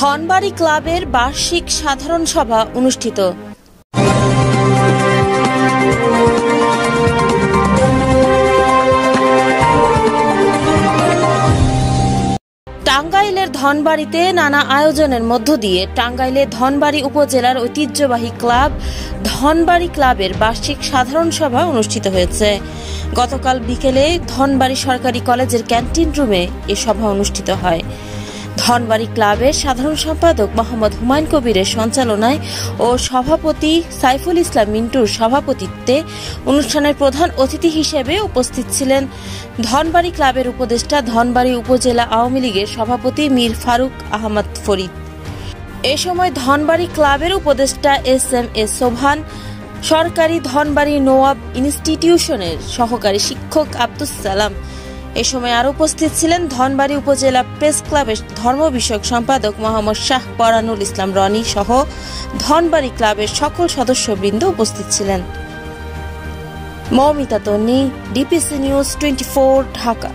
ধনবাড়ী ক্লাবের বার্ষিক সাধারণ সভা অনুষ্ঠিত। টাঙ্গাইলের ধনবাড়ীতে নানা আয়োজনের মধ্য দিয়ে টাঙ্গাইলের ধনবাড়ী উপজেলার ঐতিহ্যবাহী ক্লাব ধনবাড়ী ক্লাবের বার্ষিক সাধারণ সভা অনুষ্ঠিত হয়েছে। গতকাল বিকেলে ধনবাড়ী সরকারি কলেজের ক্যান্টিন রুমে এ সভা অনুষ্ঠিত হয়। ধনবাড়ী ক্লাবের সাধারণ সম্পাদক মোহাম্মদ হুমায়ুন কবিরের সঞ্চালনায় ও সভাপতি সাইফুল ইসলাম মিন্টুর সভাপতিত্বে অনুষ্ঠানের প্রধান অতিথি হিসেবে উপস্থিত ছিলেন ধনবাড়ী ক্লাবের উপদেষ্টা ধনবাড়ী উপজেলা আওয়ামী লীগের সভাপতি মীর ফারুক আহমদ ফরিদ। এ সময় ধনবাড়ী ক্লাবের উপদেষ্টা SM সোবহান, সরকারি ধনবাড়ী নওয়াব ইনস্টিটিউশনের সহকারী শিক্ষক আব্দুস সালাম। এ সময় আরো উপস্থিত ছিলেন ধনবাড়ী উপজেলা প্রেস ক্লাবের ধর্ম বিষয়ক সম্পাদক মোহাম্মদ শাহ পরানুল ইসলাম রনি সহ ধনবাড়ী ক্লাবের সকল সদস্যবৃন্দ উপস্থিত ছিলেন। মৌমিতা তন্নি, DPC নিউজ 24, ঢাকা।